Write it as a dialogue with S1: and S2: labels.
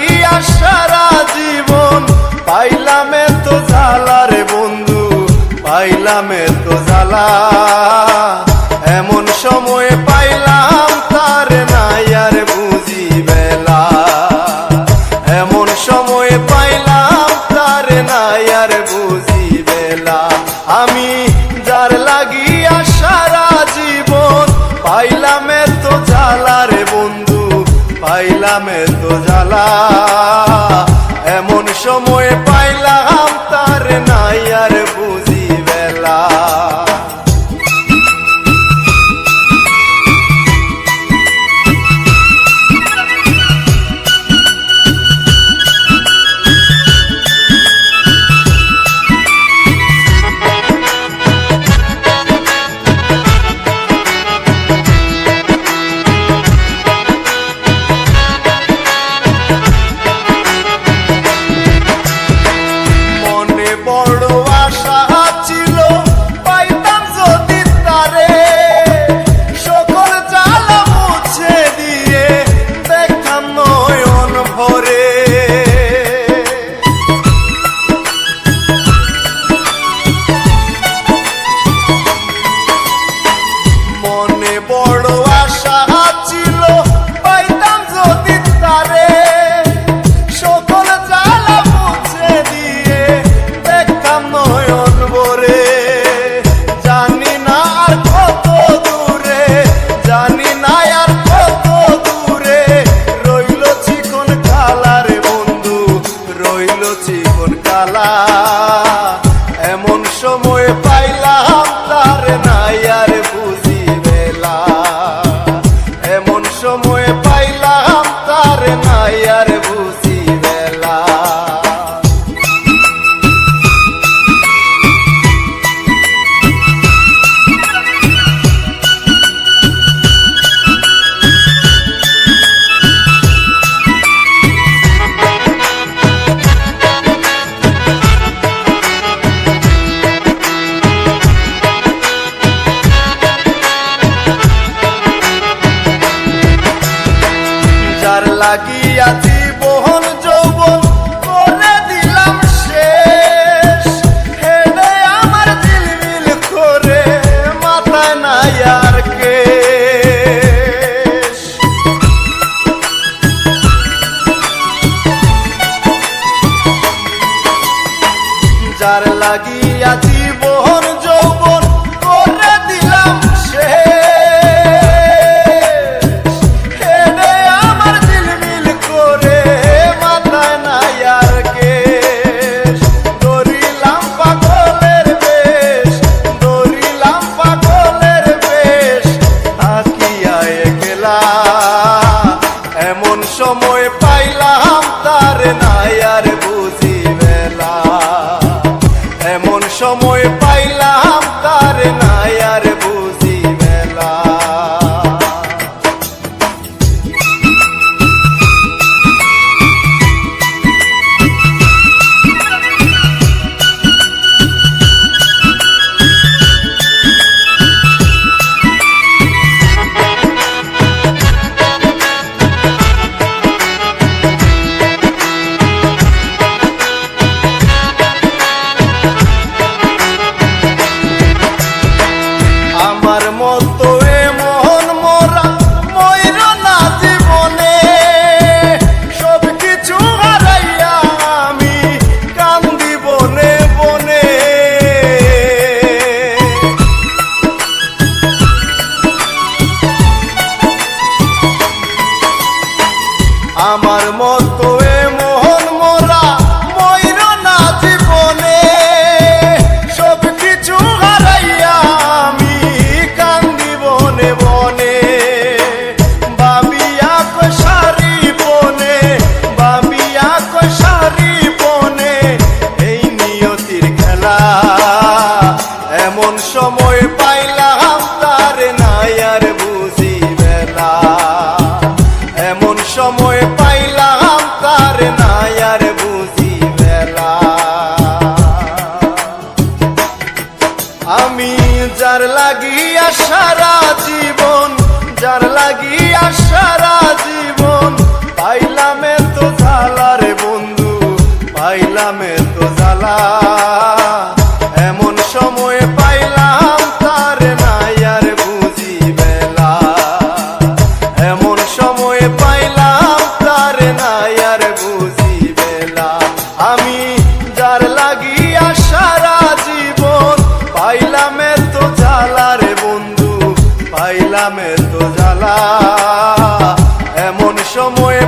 S1: লাগিয়া সারা জীবন পাইলাম এত জ্বালা রে বন্ধু, পাইলাম এত জ্বালা। এমন সময় পাইলাম তার নাই আর বুঝি বেলা, এমন সময় পাইলাম তার নাই আর বুঝি বেলা। আমি যার লাগিয়া সারা জীবন পাইলাম এত জ্বালা রে বন্ধু, পাইলাম এত জ্বালা। এমন সময় পাইলাম তার নাই আর বুঝি বেলা। বড় আশা ছিল পাইতাম যদি তারে, সকল জ্বালা মুছে দিয়ে দেখতাম নয়ন ভরে। মনে বড় আশা ছিল পাইতাম যদি তারে, সকল জ্বালা মুছে দিয়ে নয়ন ভরে। জানি না আর কত দূরে, জানি না আর কত দূরে রইল চিকন কালা রে বন্ধু, রইল চিকন কালা। এমন সময় পাইলাম তার নাই আর বুঝি বেলা, এমন সময় পাইলাম তার নাই আর বুঝি বেলা। যার লাগিয়া জীবন যৌবন করে দিলাম শেষ, হেডে আমার ঝিলমিল করে মাথায় নাই আর কেশ। যার লাগিয়া জীবন যৌবন করে দিলাম শেষ, হেডে আমার ঝিলমিল করে মাথায় নাই আর কেশ। ধরিলাম পাগলের বেশ, ধরিলাম পাগলের বেশ, থাকিয়া একলা। এমন সময় পাইলাম তার নাই আর বুঝি বেলা, এমন সময় পাইলাম তার নাই আর বুঝি বেলা। আমার মতো এমন মোরা মইর না জীবনে, সব কিছু হারাইয়া আমি কান্দি বনে বনে। আমার মতো এমন মোরা মইর না জীবনে, সব কিছু হারাইয়া আমি কান্দি বনে বনে। বাবিয়া কষারি বনে, বাবিয়া কষারি বনে, এই নিয়তির খেলা। এমন সময় পাইলাম তার নাই আর বুঝি বেলা, এমন সময় পাইলাম তার নাই আর বুঝি বেলা। আমি যার লাগিয়া সারা জীবন, যার লাগিয়া সারা জীবন পাইলাম এত জ্বালা পাইলাম এত জ্বালা, এমন সময় পাইলাম তার নাই আর বুঝি বেলা, এমন সময় পাইলাম তার নাই আর বুঝি বেলা। আমি যার লাগিয়া সারা জীবন পাইলাম এত জ্বালা রে বন্ধু, পাইলাম এত জ্বালা, এমন সময়